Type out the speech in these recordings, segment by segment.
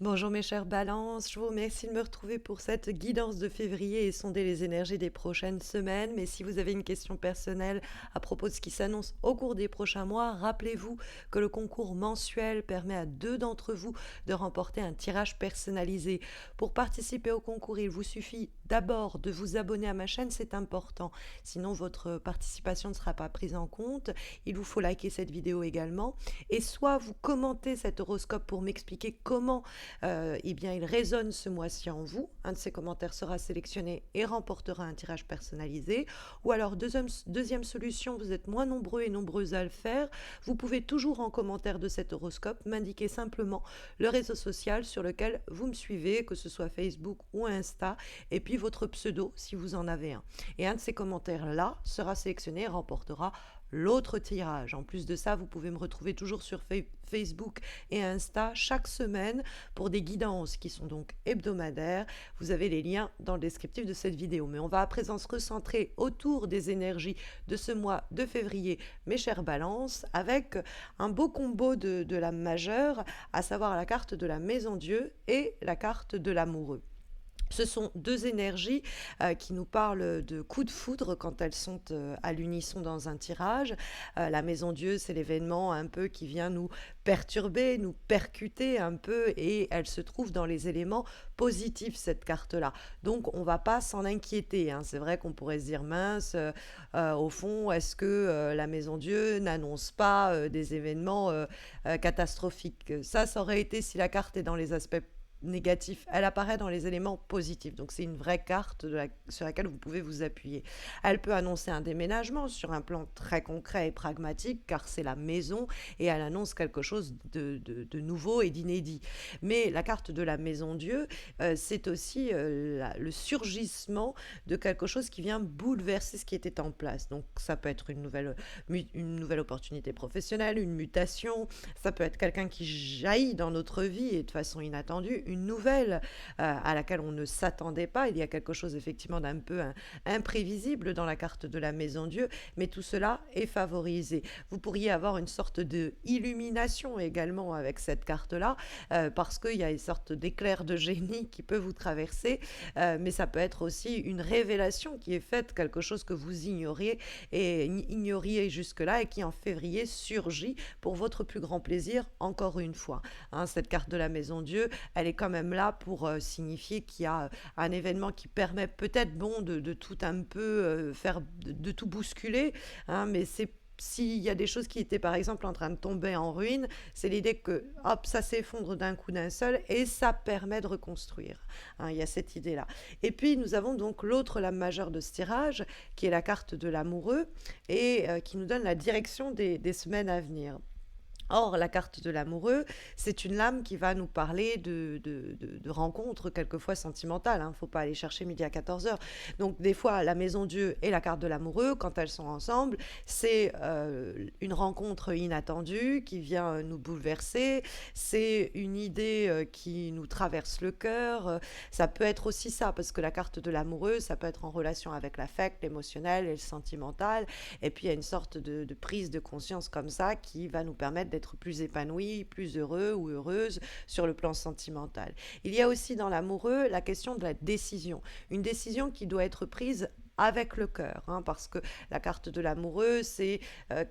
Bonjour mes chers balances, je vous remercie de me retrouver pour cette guidance de février et sonder les énergies des prochaines semaines. Mais si vous avez une question personnelle à propos de ce qui s'annonce au cours des prochains mois, rappelez-vous que le concours mensuel permet à 2 d'entre vous de remporter un tirage personnalisé. Pour participer au concours, il vous suffit d'abord de vous abonner à ma chaîne, c'est important. Sinon, votre participation ne sera pas prise en compte. Il vous faut liker cette vidéo également. Et soit vous commentez cet horoscope pour m'expliquer comment eh bien, il résonne ce mois-ci en vous. Un de ces commentaires sera sélectionné et remportera un tirage personnalisé. Ou alors, deuxième solution, vous êtes moins nombreux et nombreuses à le faire. Vous pouvez toujours en commentaire de cet horoscope m'indiquer simplement le réseau social sur lequel vous me suivez, que ce soit Facebook ou Insta, et puis votre pseudo si vous en avez un. Et un de ces commentaires-là sera sélectionné et remportera l'autre tirage. En plus de ça, vous pouvez me retrouver toujours sur Facebook et Insta chaque semaine pour des guidances qui sont donc hebdomadaires. Vous avez les liens dans le descriptif de cette vidéo. Mais on va à présent se recentrer autour des énergies de ce mois de février, mes chères balances, avec un beau combo de l'âme majeure, à savoir la carte de la maison Dieu et la carte de l'amoureux. Ce sont deux énergies qui nous parlent de coups de foudre quand elles sont à l'unisson dans un tirage. La maison Dieu, c'est l'événement un peu qui vient nous perturber, nous percuter un peu, et elle se trouve dans les éléments positifs, cette carte-là. Donc on ne va pas s'en inquiéter, hein. C'est vrai qu'on pourrait se dire, mince, au fond, est-ce que la maison Dieu n'annonce pas des événements catastrophiques? Ça aurait été si la carte est dans les aspects négatif, elle apparaît dans les éléments positifs. Donc c'est une vraie carte sur laquelle vous pouvez vous appuyer. Elle peut annoncer un déménagement sur un plan très concret et pragmatique, car c'est la maison et elle annonce quelque chose de nouveau et d'inédit. Mais la carte de la maison Dieu, c'est aussi le surgissement de quelque chose qui vient bouleverser ce qui était en place. Donc ça peut être une nouvelle opportunité professionnelle, une mutation, ça peut être quelqu'un qui jaillit dans notre vie et de façon inattendue, une nouvelle à laquelle on ne s'attendait pas. Il y a quelque chose effectivement d'un peu imprévisible dans la carte de la maison Dieu, mais tout cela est favorisé. Vous pourriez avoir une sorte de illumination également avec cette carte-là, parce qu'il y a une sorte d'éclair de génie qui peut vous traverser, mais ça peut être aussi une révélation qui est faite, quelque chose que vous ignoriez jusque-là et qui en février surgit pour votre plus grand plaisir, encore une fois. Hein, cette carte de la maison Dieu, elle est quand même là pour signifier qu'il y a un événement qui permet peut-être de tout un peu faire, de tout bousculer, hein, mais c'est s'il y a des choses qui étaient par exemple en train de tomber en ruine, c'est l'idée que hop, ça s'effondre d'un coup d'un seul et ça permet de reconstruire. Hein, il y a cette idée-là. Et puis nous avons donc l'autre lame majeure de ce tirage, qui est la carte de l'amoureux et qui nous donne la direction des semaines à venir. Or, la carte de l'amoureux, c'est une lame qui va nous parler de rencontres quelquefois sentimentales. Il ne faut pas aller chercher midi à 14 heures. Donc, des fois, la maison Dieu et la carte de l'amoureux, quand elles sont ensemble, c'est une rencontre inattendue qui vient nous bouleverser. C'est une idée qui nous traverse le cœur. Ça peut être aussi ça, parce que la carte de l'amoureux, ça peut être en relation avec l'affect, l'émotionnel et le sentimental. Et puis, il y a une sorte de prise de conscience comme ça qui va nous permettre d'être plus épanoui, plus heureux ou heureuse sur le plan sentimental. Il y a aussi dans l'amoureux la question de la décision. Une décision qui doit être prise avec le cœur, hein, parce que la carte de l'amoureux, c'est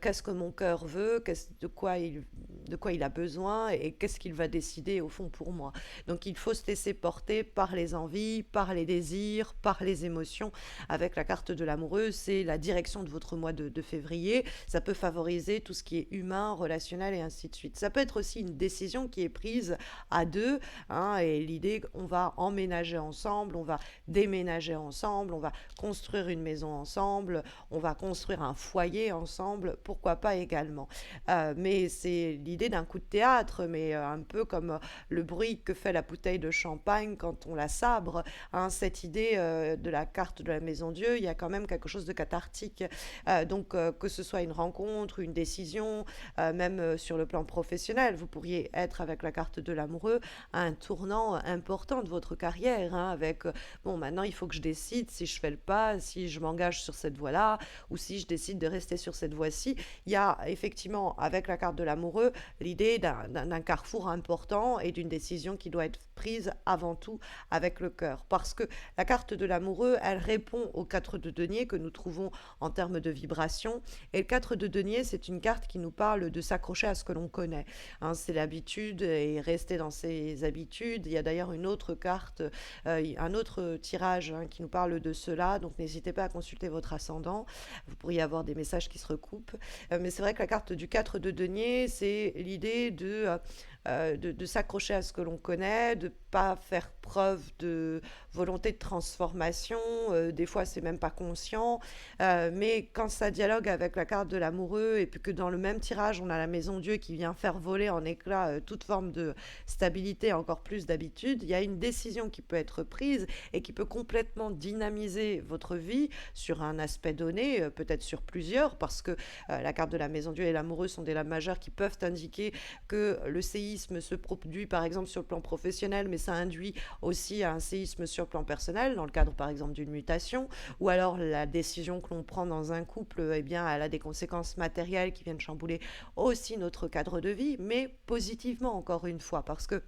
qu'est-ce que mon cœur veut, de quoi il a besoin et qu'est-ce qu'il va décider au fond pour moi. Donc il faut se laisser porter par les envies, par les désirs, par les émotions. Avec la carte de l'amoureux, c'est la direction de votre mois de février. Ça peut favoriser tout ce qui est humain, relationnel et ainsi de suite. Ça peut être aussi une décision qui est prise à deux, hein, et l'idée, on va emménager ensemble, on va déménager ensemble, on va construire une maison ensemble, on va construire un foyer ensemble, pourquoi pas également. Mais c'est l'idée d'un coup de théâtre, mais un peu comme le bruit que fait la bouteille de champagne quand on la sabre. Hein, cette idée de la carte de la maison Dieu, il y a quand même quelque chose de cathartique. Donc que ce soit une rencontre, une décision, même sur le plan professionnel, vous pourriez être avec la carte de l'amoureux à un tournant important de votre carrière, hein, avec bon, maintenant il faut que je décide si je fais le pas, si je m'engage sur cette voie-là ou si je décide de rester sur cette voie-ci. Il y a effectivement, avec la carte de l'amoureux, l'idée d'un carrefour important et d'une décision qui doit être prise avant tout avec le cœur. Parce que la carte de l'amoureux, elle répond aux 4 de denier que nous trouvons en termes de vibration. Et le 4 de denier, c'est une carte qui nous parle de s'accrocher à ce que l'on connaît. Hein, c'est l'habitude et rester dans ses habitudes. Il y a d'ailleurs une autre carte, un autre tirage qui nous parle de cela. Donc n'hésitez pas à consulter votre ascendant. Vous pourriez avoir des messages qui se recoupent. Mais c'est vrai que la carte du 4 de denier, c'est l'idée de s'accrocher à ce que l'on connaît, de pas faire preuve de volonté de transformation. Des fois, c'est même pas conscient. Mais quand ça dialogue avec la carte de l'amoureux et puis que dans le même tirage, on a la maison Dieu qui vient faire voler en éclats toute forme de stabilité, encore plus d'habitude, il y a une décision qui peut être prise et qui peut complètement dynamiser votre vie sur un aspect donné, peut-être sur plusieurs, parce que la carte de la maison Dieu et l'amoureux sont des lames majeures qui peuvent indiquer que le séisme se produit par exemple sur le plan professionnel, mais ça induit aussi un séisme sur le plan personnel, dans le cadre par exemple d'une mutation, ou alors la décision que l'on prend dans un couple, eh bien, elle a des conséquences matérielles qui viennent chambouler aussi notre cadre de vie, mais positivement encore une fois, parce que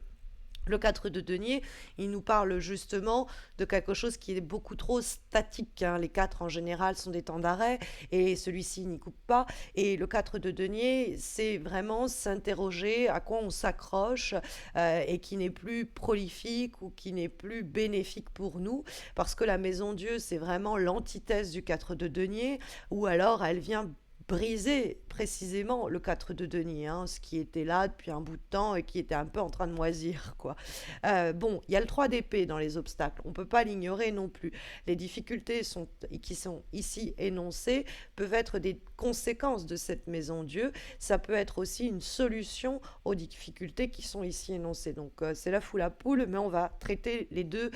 le 4 de denier, il nous parle justement de quelque chose qui est beaucoup trop statique. Hein. Les 4 en général sont des temps d'arrêt et celui-ci n'y coupe pas. Et le 4 de denier, c'est vraiment s'interroger à quoi on s'accroche et qui n'est plus prolifique ou qui n'est plus bénéfique pour nous. Parce que la maison Dieu, c'est vraiment l'antithèse du 4 de denier, ou alors elle vient briser précisément le 4 de denier, hein, ce qui était là depuis un bout de temps et qui était un peu en train de moisir, quoi. Bon, il y a le 3 d'épée dans les obstacles, on ne peut pas l'ignorer non plus. Les difficultés qui sont ici énoncées peuvent être des conséquences de cette maison Dieu, ça peut être aussi une solution aux difficultés qui sont ici énoncées. Donc c'est la fou la poule, mais on va traiter les deux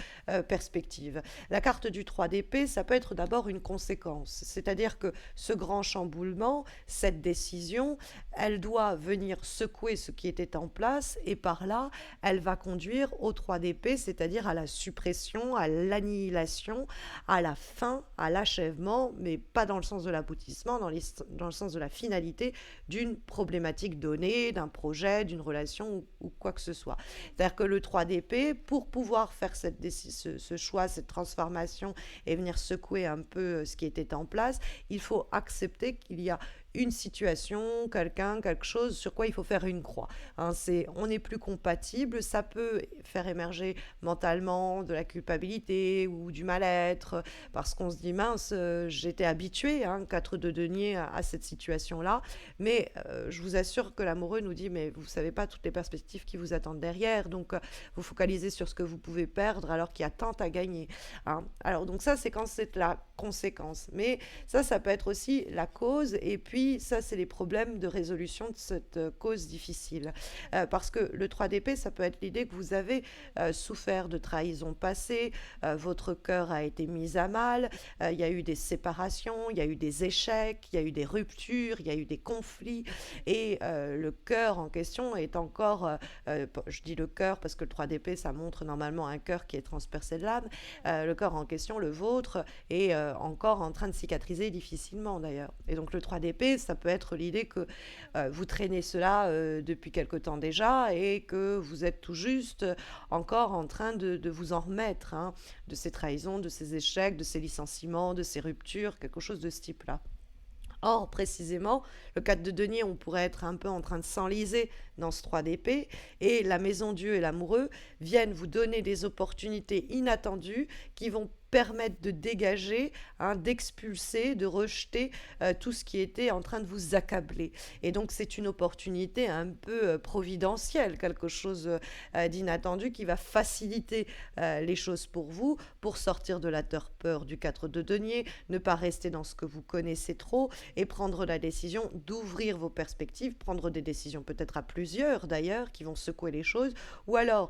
perspectives. La carte du 3 d'épée, ça peut être d'abord une conséquence, c'est-à-dire que ce grand chamboulement, cette décision, elle doit venir secouer ce qui était en place et par là, elle va conduire au 3 d'épée, c'est-à-dire à la suppression, à l'annihilation, à la fin, à l'achèvement, mais pas dans le sens de l'aboutissement, dans le sens de la finalité d'une problématique donnée, d'un projet, d'une relation ou quoi que ce soit. C'est-à-dire que le 3 d'épée, pour pouvoir faire ce choix, cette transformation et venir secouer un peu ce qui était en place, il faut accepter qu'il y a une situation, quelqu'un, quelque chose sur quoi il faut faire une croix. Hein, on n'est plus compatible, ça peut faire émerger mentalement de la culpabilité ou du mal-être, parce qu'on se dit mince, j'étais habitué, 4 de denier à cette situation-là, mais je vous assure que l'amoureux nous dit, mais vous ne savez pas toutes les perspectives qui vous attendent derrière, donc vous focalisez sur ce que vous pouvez perdre alors qu'il y a tant à gagner. Hein. Alors donc ça, c'est quand c'est la conséquence, mais ça peut être aussi la cause, et puis ça, c'est les problèmes de résolution de cette cause difficile. Parce que le 3 d'épée, ça peut être l'idée que vous avez souffert de trahison passée, votre cœur a été mis à mal, il y a eu des séparations, il y a eu des échecs, il y a eu des ruptures, il y a eu des conflits, et le cœur en question est encore, je dis le cœur parce que le 3 d'épée, ça montre normalement un cœur qui est transpercé de l'âme, le cœur en question, le vôtre, est encore en train de cicatriser difficilement d'ailleurs. Et donc le 3 d'épée, ça peut être l'idée que vous traînez cela depuis quelque temps déjà et que vous êtes tout juste encore en train de vous en remettre, de ces trahisons, de ces échecs, de ces licenciements, de ces ruptures, quelque chose de ce type-là. Or, précisément, le 4 de denier, on pourrait être un peu en train de s'enliser dans ce 3 d'épée, et la maison Dieu et l'amoureux viennent vous donner des opportunités inattendues qui vont permettre de dégager, d'expulser, de rejeter tout ce qui était en train de vous accabler. Et donc c'est une opportunité un peu providentielle, quelque chose d'inattendu qui va faciliter les choses pour vous, pour sortir de la torpeur du 4 de denier, ne pas rester dans ce que vous connaissez trop et prendre la décision d'ouvrir vos perspectives, prendre des décisions peut-être à plusieurs d'ailleurs qui vont secouer les choses, ou alors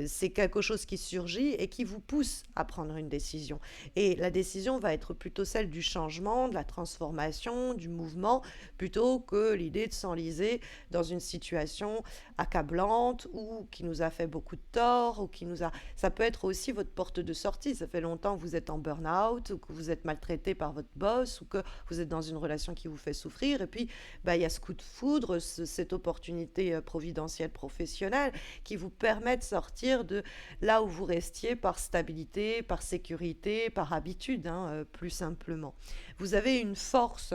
c'est quelque chose qui surgit et qui vous pousse à prendre une décision décision. Et la décision va être plutôt celle du changement, de la transformation, du mouvement, plutôt que l'idée de s'enliser dans une situation accablante ou qui nous a fait beaucoup de tort ou qui nous a... Ça peut être aussi votre porte de sortie. Ça fait longtemps que vous êtes en burn-out ou que vous êtes maltraité par votre boss ou que vous êtes dans une relation qui vous fait souffrir. Et puis, bah, il y a ce coup de foudre, cette opportunité providentielle professionnelle qui vous permet de sortir de là où vous restiez par stabilité, par sécurité, par habitude, hein, plus simplement. Vous avez une force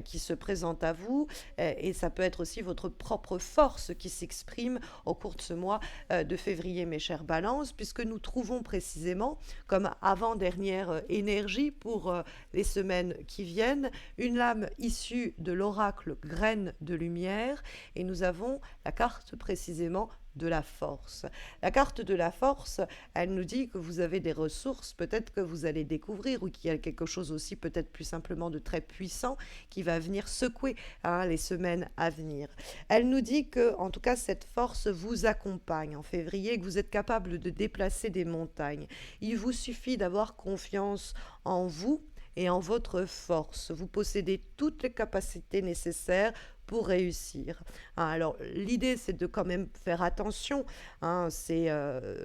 qui se présente à vous et ça peut être aussi votre propre force qui s'exprime au cours de ce mois de février, mes chers balances, puisque nous trouvons précisément, comme avant-dernière énergie pour les semaines qui viennent, une lame issue de l'oracle graine de lumière et nous avons la carte précisément de la force. La carte de la force, elle nous dit que vous avez des ressources, peut-être que vous allez découvrir, ou qu'il y a quelque chose aussi peut-être plus simplement de très puissant qui va venir secouer les semaines à venir. Elle nous dit que, en tout cas, cette force vous accompagne en février, que vous êtes capable de déplacer des montagnes. Il vous suffit d'avoir confiance en vous et en votre force. Vous possédez toutes les capacités nécessaires pour réussir. Alors l'idée c'est de quand même faire attention, c'est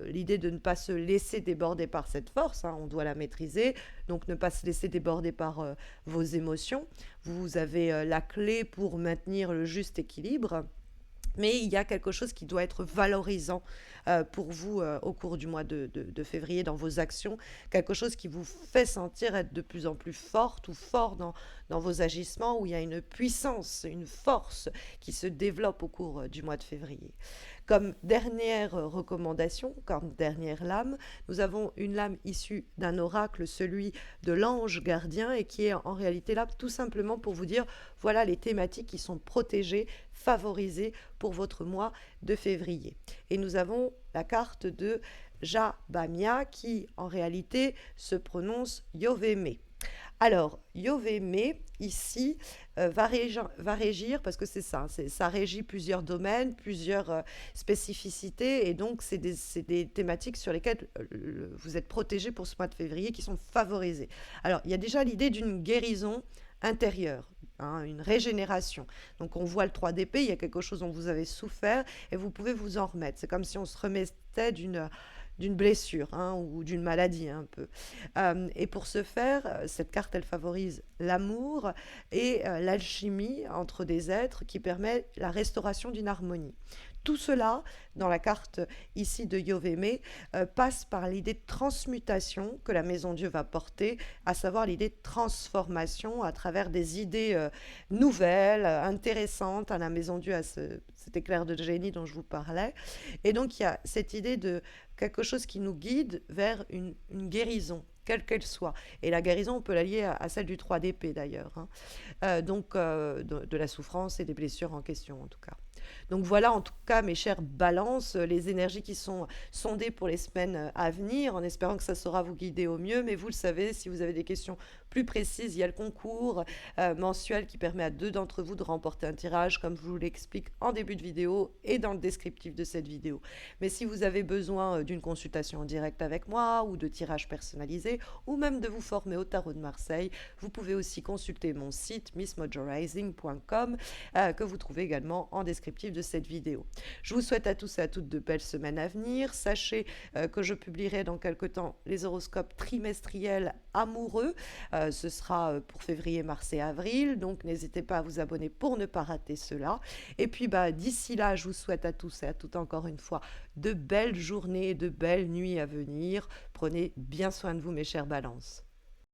l'idée de ne pas se laisser déborder par cette force, on doit la maîtriser, donc ne pas se laisser déborder par vos émotions. Vous avez la clé pour maintenir le juste équilibre. Mais il y a quelque chose qui doit être valorisant pour vous au cours du mois de février dans vos actions, quelque chose qui vous fait sentir être de plus en plus forte ou fort dans vos agissements, où il y a une puissance, une force qui se développe au cours du mois de février. Comme dernière recommandation, comme dernière lame, nous avons une lame issue d'un oracle, celui de l'ange gardien, et qui est en réalité là tout simplement pour vous dire, voilà les thématiques qui sont protégées, favorisées pour votre mois de février. Et nous avons la carte de Jabamia qui en réalité se prononce Yoveme. Alors, Yoveme, ici, va régir, parce que c'est ça, ça régit plusieurs domaines, plusieurs spécificités, et donc c'est des thématiques sur lesquelles vous êtes protégé pour ce mois de février, qui sont favorisées. Alors, il y a déjà l'idée d'une guérison intérieure, une régénération. Donc on voit le 3 d'épée, il y a quelque chose dont vous avez souffert, et vous pouvez vous en remettre. C'est comme si on se remettait d'une blessure ou d'une maladie un peu. Et pour ce faire, cette carte, elle favorise l'amour et l'alchimie entre des êtres qui permet la restauration d'une harmonie. Tout cela, dans la carte ici de Yoveme, passe par l'idée de transmutation que la Maison Dieu va porter, à savoir l'idée de transformation à travers des idées nouvelles, intéressantes. À la Maison Dieu, à cet éclair de génie dont je vous parlais. Et donc, il y a cette idée de quelque chose qui nous guide vers une guérison, quelle qu'elle soit. Et la guérison, on peut la lier à celle du 3 d'épée d'ailleurs. Donc, de la souffrance et des blessures en question en tout cas. Donc voilà, en tout cas, mes chères balances, les énergies qui sont sondées pour les semaines à venir, en espérant que ça saura vous guider au mieux. Mais vous le savez, si vous avez des questions plus précises, il y a le concours mensuel qui permet à 2 d'entre vous de remporter un tirage, comme je vous l'explique en début de vidéo et dans le descriptif de cette vidéo. Mais si vous avez besoin d'une consultation en direct avec moi ou de tirage personnalisé, ou même de vous former au tarot de Marseille, vous pouvez aussi consulter mon site missmojorising.com que vous trouvez également en descriptif de cette vidéo. Je vous souhaite à tous et à toutes de belles semaines à venir. Sachez que je publierai dans quelque temps les horoscopes trimestriels amoureux. Ce sera pour février, mars et avril. Donc n'hésitez pas à vous abonner pour ne pas rater cela. Et puis d'ici là, je vous souhaite à tous et à toutes encore une fois de belles journées et de belles nuits à venir. Prenez bien soin de vous, mes chères balances.